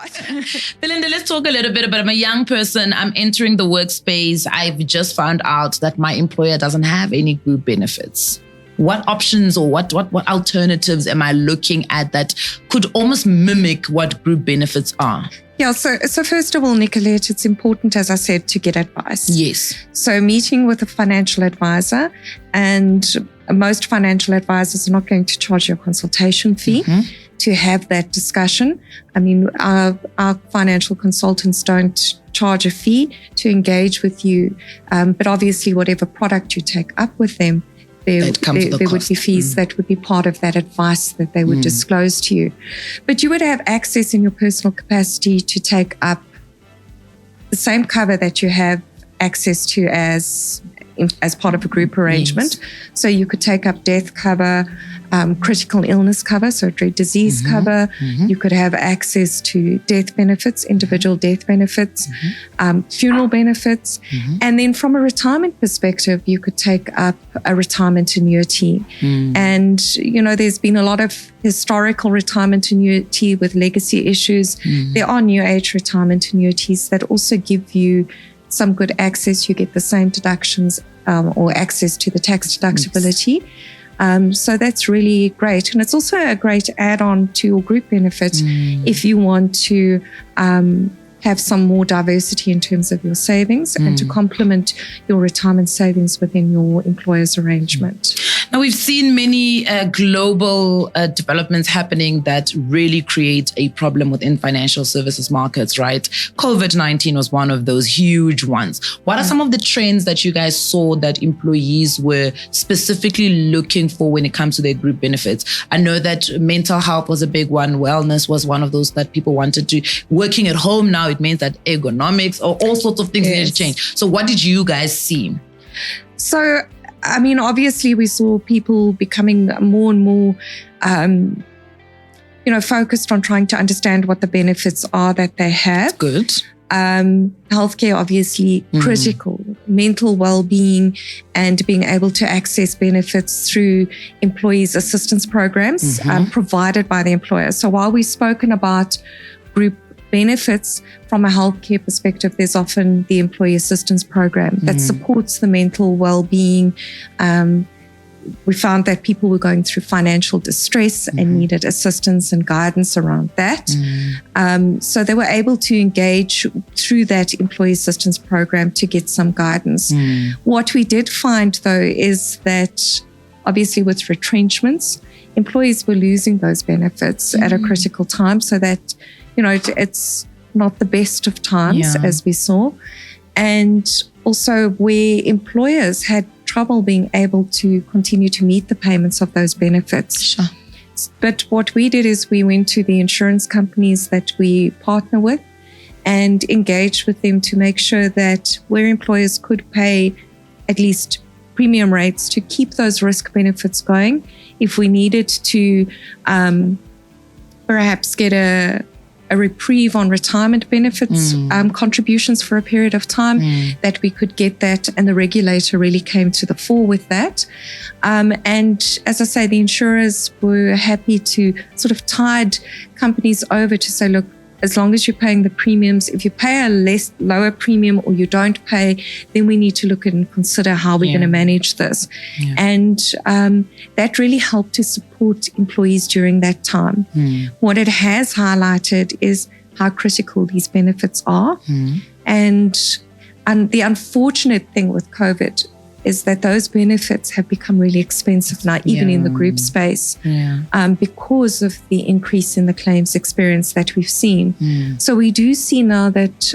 not. Belinda, let's talk a little bit about, I'm a young person. I'm entering the workspace. I've just found out that my employer doesn't have any group benefits. What options or what alternatives am I looking at that could almost mimic what group benefits are? Yeah, so first of all, Nicolette, it's important, as I said, to get advice. Yes. So meeting with a financial advisor, and most financial advisors are not going to charge you a consultation fee to have that discussion. I mean, our financial consultants don't charge a fee to engage with you, but obviously whatever product you take up with them, there would be fees that would be part of that advice that they would disclose to you. But you would have access in your personal capacity to take up the same cover that you have access to as part of a group arrangement. Yes. So you could take up death cover, critical illness cover, so disease cover. You could have access to death benefits, individual death benefits, funeral benefits. And then from a retirement perspective, you could take up a retirement annuity. And, you know, there's been a lot of historical retirement annuity with legacy issues. There are new age retirement annuities that also give you some good access. You get the same deductions or access to the tax deductibility. So that's really great. And it's also a great add-on to your group benefit if you want to have some more diversity in terms of your savings and to complement your retirement savings within your employer's arrangement. Now, we've seen many global developments happening that really create a problem within financial services markets, right? COVID-19 was one of those huge ones. What are some of the trends that you guys saw that employees were specifically looking for when it comes to their group benefits? I know that mental health was a big one. Wellness was one of those that people wanted to. Working at home now, it means that ergonomics or all sorts of things need to change. So what did you guys see? So, I mean, obviously we saw people becoming more and more, focused on trying to understand what the benefits are that they have. Good. Healthcare, obviously critical. Mental well-being and being able to access benefits through employees' assistance programs provided by the employer. So while we've spoken about group benefits from a healthcare perspective, there's often the employee assistance program that supports the mental well-being. We found that people were going through financial distress and needed assistance and guidance around that. So they were able to engage through that employee assistance program to get some guidance. What we did find, though, is that obviously with retrenchments, employees were losing those benefits at a critical time, so that it's not the best of times, as we saw. And also where employers had trouble being able to continue to meet the payments of those benefits. Sure. But what we did is we went to the insurance companies that we partner with and engaged with them to make sure that where employers could pay at least premium rates to keep those risk benefits going, if we needed to perhaps get a reprieve on retirement benefits contributions for a period of time, that we could get that, and the regulator really came to the fore with that. And as I say, the insurers were happy to sort of tide companies over to say, look, as long as you're paying the premiums, if you pay a lower premium or you don't pay, then we need to look and consider how we're going to manage this. And that really helped to support employees during that time. What it has highlighted is how critical these benefits are. And the unfortunate thing with COVID is that those benefits have become really expensive now, even in the group space, because of the increase in the claims experience that we've seen. So we do see now that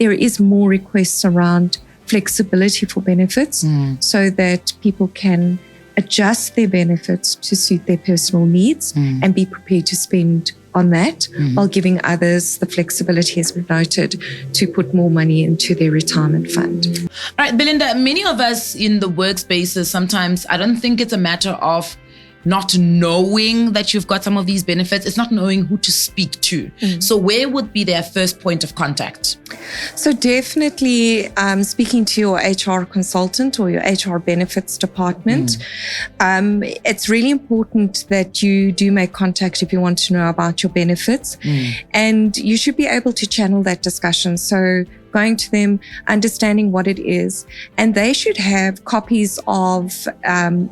there is more requests around flexibility for benefits, so that people can adjust their benefits to suit their personal needs and be prepared to spend on that while giving others the flexibility, as we've noted, to put more money into their retirement fund. All right, Belinda, many of us in the workspaces, sometimes I don't think it's a matter of not knowing that you've got some of these benefits. It's not knowing who to speak to. So where would be their first point of contact? So definitely speaking to your HR consultant or your HR benefits department. It's really important that you do make contact if you want to know about your benefits. And you should be able to channel that discussion. So going to them, understanding what it is. And they should have copies of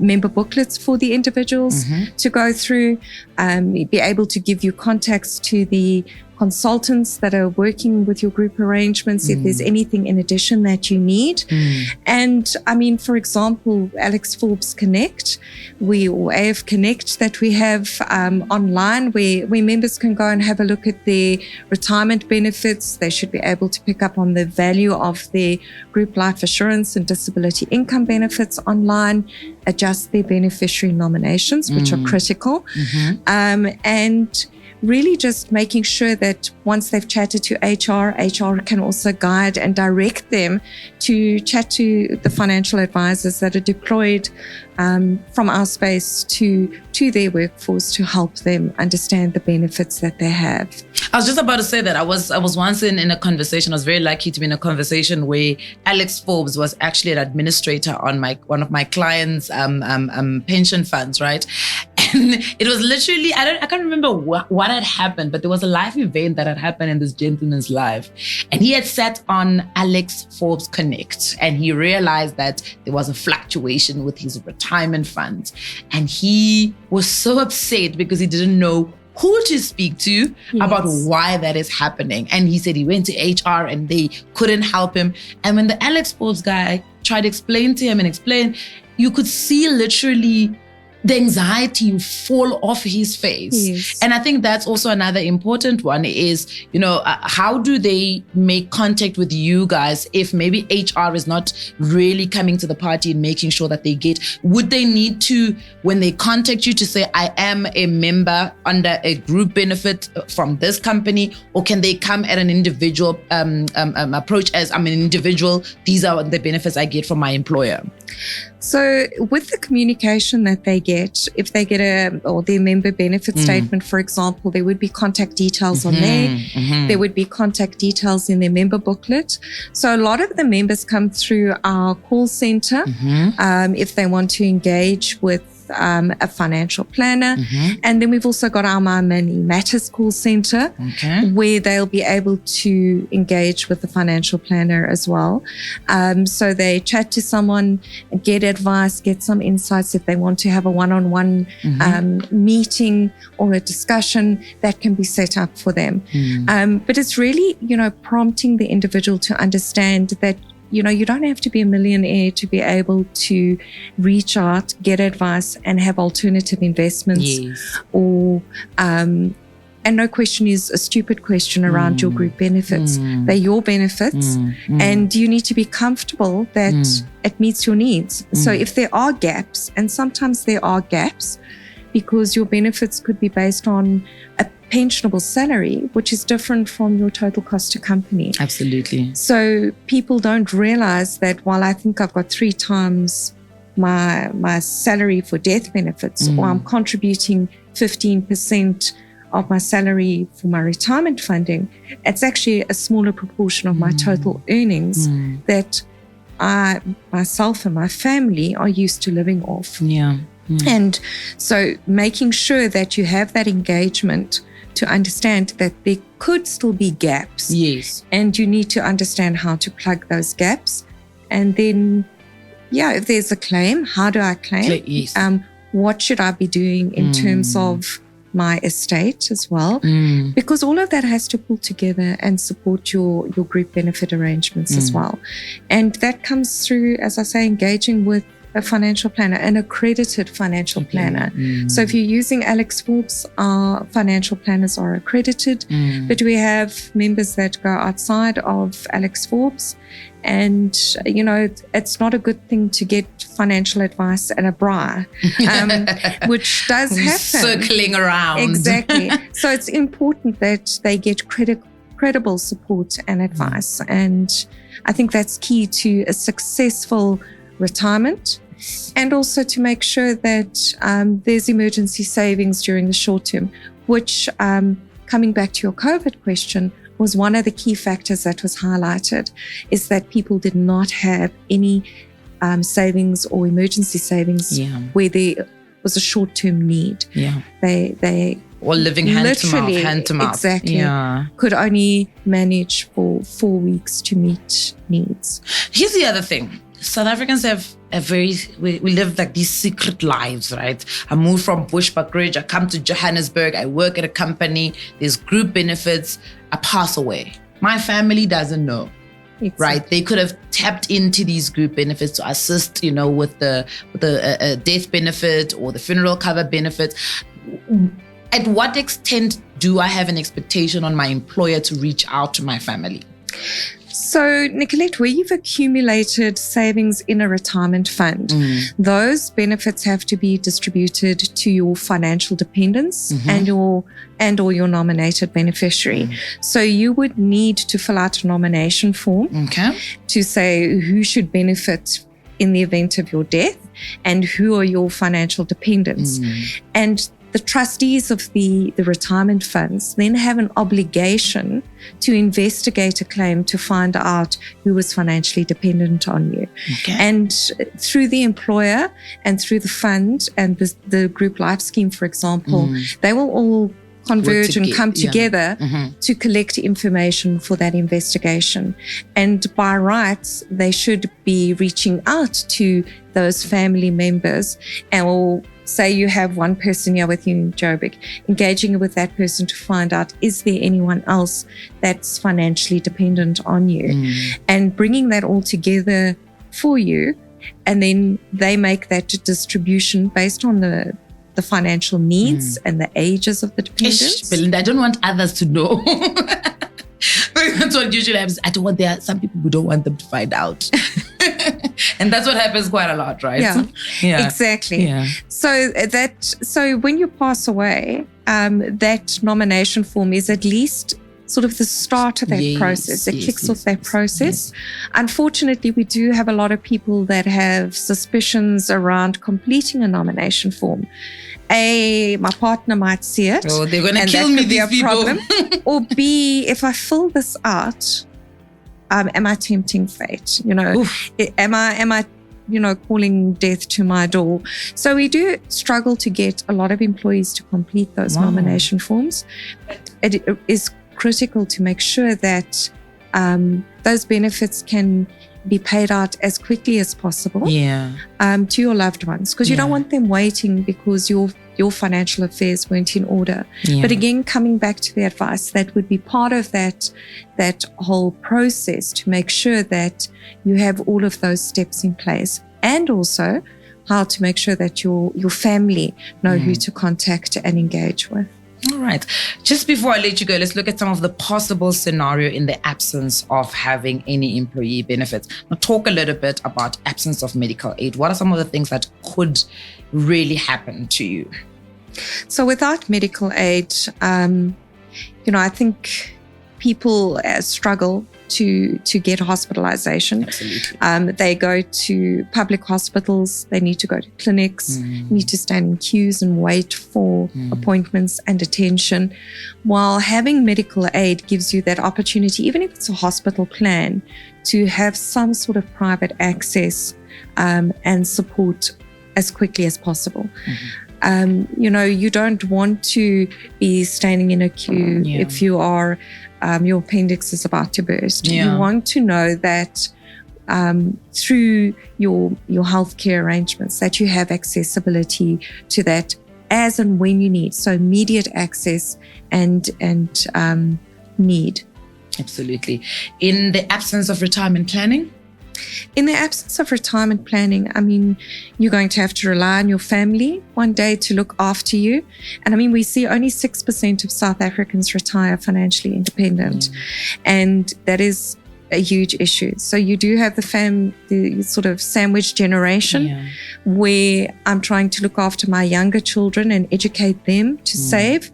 member booklets for the individuals to go through, be able to give you contacts to the consultants that are working with your group arrangements, if there's anything in addition that you need. And I mean, for example, Alexforbes Connect, or AF Connect that we have online where members can go and have a look at their retirement benefits. They should be able to pick up on the value of their group life assurance and disability income benefits online, adjust their beneficiary nominations, which are critical. And really just making sure that once they've chatted to HR can also guide and direct them to chat to the financial advisors that are deployed from our space to their workforce to help them understand the benefits that they have. I was just about to say that I was once in a conversation. I was very lucky to be in a conversation where Alexforbes was actually an administrator on one of my clients' pension funds, right? And it was literally, I can't remember what had happened, but there was a live event that had happened in this gentleman's life. And he had sat on Alexforbes Connect and he realized that there was a fluctuation with his retirement funds. And he was so upset because he didn't know who to speak to about why that is happening. And he said he went to HR and they couldn't help him. And when the Alexforbes guy tried to explain to him you could see literally the anxiety fall off his face. And I think that's also another important one is, how do they make contact with you guys if maybe HR is not really coming to the party and making sure that would they need to, when they contact you, to say, I am a member under a group benefit from this company, or can they come at an individual approach as I'm an individual, these are the benefits I get from my employer? So with the communication that they get, if they get their member benefit statement, for example, there would be contact details on there. There would be contact details in their member booklet. So a lot of the members come through our call center if they want to engage with a financial planner. And then we've also got our My Money Matters call center where they'll be able to engage with the financial planner as well. So they chat to someone, get advice, get some insights. If they want to have a one-on-one meeting or a discussion, that can be set up for them. But it's really, prompting the individual to understand that you don't have to be a millionaire to be able to reach out, get advice, and have alternative investments. Or, and no question is a stupid question around your group benefits. They're your benefits, and you need to be comfortable that it meets your needs. So if there are gaps, and sometimes there are gaps, because your benefits could be based on a pensionable salary, which is different from your total cost to company. Absolutely. So people don't realize that while I think I've got 3 times my salary for death benefits, or I'm contributing 15% of my salary for my retirement funding, it's actually a smaller proportion of my total earnings that I, myself and my family are used to living off. And so making sure that you have that engagement to understand that there could still be gaps. And you need to understand how to plug those gaps. And then, if there's a claim, how do I claim? What should I be doing in terms of my estate as well? Because all of that has to pull together and support your group benefit arrangements as well. And that comes through, as I say, engaging with a financial planner, an accredited financial planner. So if you're using Alexforbes, our financial planners are accredited, but we have members that go outside of Alexforbes. And, it's not a good thing to get financial advice at a bra, which does happen. Circling around. Exactly. So it's important that they get credible support and advice. And I think that's key to a successful retirement And also to make sure that there's emergency savings during the short term, which, coming back to your COVID question, was one of the key factors that was highlighted, is that people did not have any savings or emergency savings where there was a short-term need. They or living hand to mouth. Exactly. Could only manage for 4 weeks to meet needs. Here's the other thing. South Africans have we live like these secret lives, right? I moved from Bushbuckridge, I come to Johannesburg, I work at a company, there's group benefits, I pass away. My family doesn't know. Exactly. Right? They could have tapped into these group benefits to assist, with the death benefit or the funeral cover benefit. At what extent do I have an expectation on my employer to reach out to my family? So, Nicolette, where you've accumulated savings in a retirement fund, those benefits have to be distributed to your financial dependents and or your nominated beneficiary. So you would need to fill out a nomination form to say who should benefit in the event of your death and who are your financial dependents. And the trustees of the retirement funds then have an obligation to investigate a claim to find out who was financially dependent on you. And through the employer and through the fund and the group life scheme, for example, they will all converge and come together to collect information for that investigation. And by rights, they should be reaching out to those family members and say you have one person here with you in Joburg, engaging with that person to find out, is there anyone else that's financially dependent on you? And bringing that all together for you. And then they make that distribution based on the financial needs and the ages of the dependents. Belinda, I don't want others to know. That's what usually happens. There are some people who don't want them to find out. And that's what happens quite a lot, right? Yeah. Exactly. Yeah. So when you pass away, that nomination form is at least sort of the start of that process. It kicks off that process. Unfortunately, we do have a lot of people that have suspicions around completing a nomination form. A, my partner might see it. Oh, they're going to kill me, these people. Problem. Or B, if I fill this out, am I tempting fate? Am I calling death to my door? So we do struggle to get a lot of employees to complete those nomination forms. It is critical to make sure that those benefits can be paid out as quickly as possible to your loved ones, because you don't want them waiting because your financial affairs weren't in order. But again, coming back to the advice, that would be part of that whole process to make sure that you have all of those steps in place, and also how to make sure that your family know who to contact and engage with. All right. Just before I let you go, let's look at some of the possible scenario in the absence of having any employee benefits. Now, talk a little bit about absence of medical aid. What are some of the things that could really happen to you? So without medical aid, I think people struggle to get hospitalization. Absolutely. They go to public hospitals, they need to go to clinics, need to stand in queues and wait for appointments and attention. While having medical aid gives you that opportunity, even if it's a hospital plan, to have some sort of private access and support as quickly as possible. You don't want to be standing in a queue if you are your appendix is about to burst. You want to know that through your healthcare arrangements that you have accessibility to that as and when you need. So immediate access and need. Absolutely. In the absence of retirement planning? In the absence of retirement planning, you're going to have to rely on your family one day to look after you. And we see only 6% of South Africans retire financially independent. And that is a huge issue. So you do have the sort of sandwich generation where I'm trying to look after my younger children and educate them to save.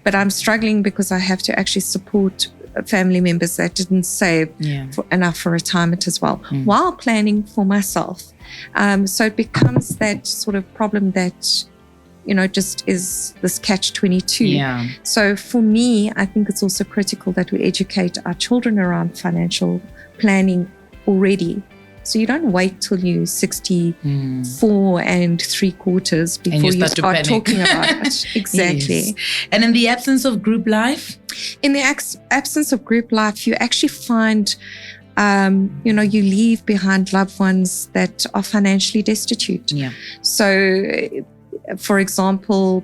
But I'm struggling because I have to actually support family members that didn't save enough for retirement as well, while planning for myself. So it becomes that sort of problem that, just is this catch-22. Yeah. So for me, I think it's also critical that we educate our children around financial planning already. So you don't wait till you're 64 and 3/4 before you start talking about it. Exactly. Yes. And in the absence of group life? In the absence of group life, you actually find, you leave behind loved ones that are financially destitute. Yeah. So, for example,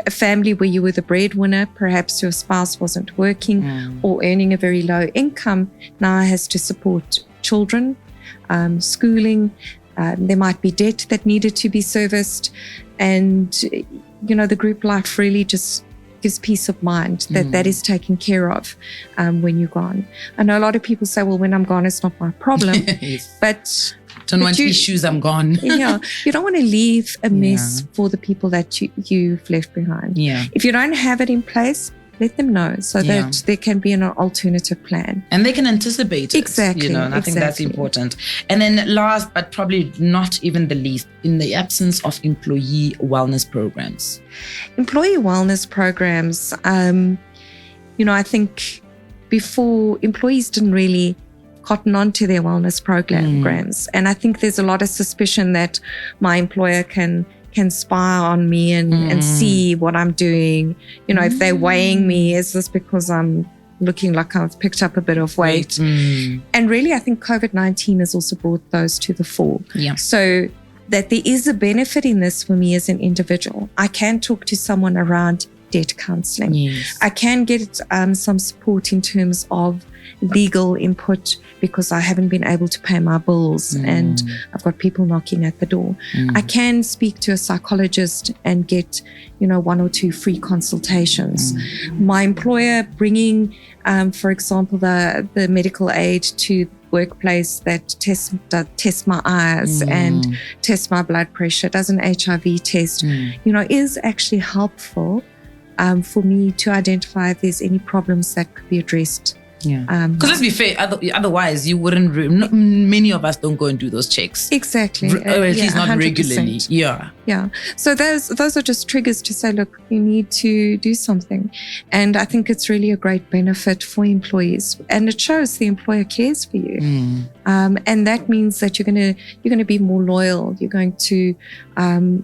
a family where you were the breadwinner, perhaps your spouse wasn't working or earning a very low income, now has to support children, schooling. There might be debt that needed to be serviced. And, the group life really just gives peace of mind that is taken care of when you're gone. I know a lot of people say, well, when I'm gone, it's not my problem. Yes. But don't want issues, I'm gone. You don't want to leave a mess for the people that you've left behind. Yeah. If you don't have it in place, let them know so that there can be an alternative plan. And they can anticipate it. Exactly. And I think that's important. And then last, but probably not even the least, in the absence of employee wellness programs. Employee wellness programs, I think before, employees didn't really cotton on to their wellness programs. And I think there's a lot of suspicion that my employer can spy on me and see what I'm doing. If they're weighing me, is this because I'm looking like I've picked up a bit of weight? And really, I think COVID-19 has also brought those to the fore. Yeah. So that there is a benefit in this for me as an individual. I can talk to someone around debt counseling. Yes. I can get some support in terms of legal input because I haven't been able to pay my bills and I've got people knocking at the door. I can speak to a psychologist and get, 1 or 2 free consultations. My employer bringing, for example, the medical aid to workplace that tests my eyes and tests my blood pressure, does an HIV test, is actually helpful for me to identify if there's any problems that could be addressed. Yeah. Because let's be fair, otherwise you wouldn't. Many of us don't go and do those checks. Exactly. Or at least not 100%. regularly. Yeah. Yeah. So those are just triggers to say, look, you need to do something. And I think it's really a great benefit for employees. And it shows the employer cares for you. And that means that you're gonna be more loyal. You're going to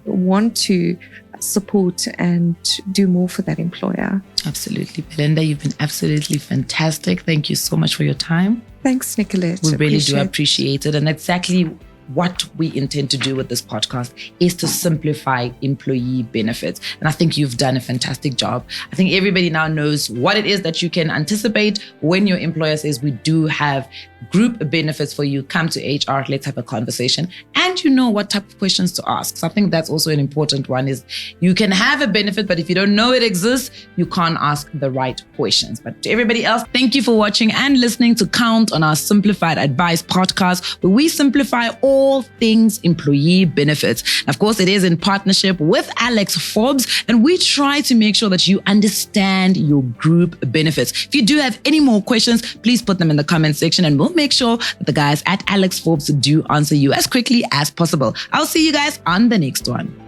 want to support and do more for that employer. Absolutely. Belinda, you've been absolutely fantastic. Thank you so much for your time. Thanks, Nicolette. We really do appreciate it. And exactly what we intend to do with this podcast is to simplify employee benefits. And I think you've done a fantastic job. I think everybody now knows what it is that you can anticipate when your employer says, we do have group benefits for you. Come to HR, let's have a conversation. And you know what type of questions to ask. So I think that's also an important one, is you can have a benefit, but if you don't know it exists, you can't ask the right questions. But to everybody else, thank you for watching and listening to Count on our Simplified Advice podcast, where we simplify all things employee benefits. And of course, it is in partnership with Alexforbes, and we try to make sure that you understand your group benefits. If you do have any more questions, please put them in the comment section, and we'll make sure that the guys at Alexforbes do answer you as quickly as possible. I'll see you guys on the next one.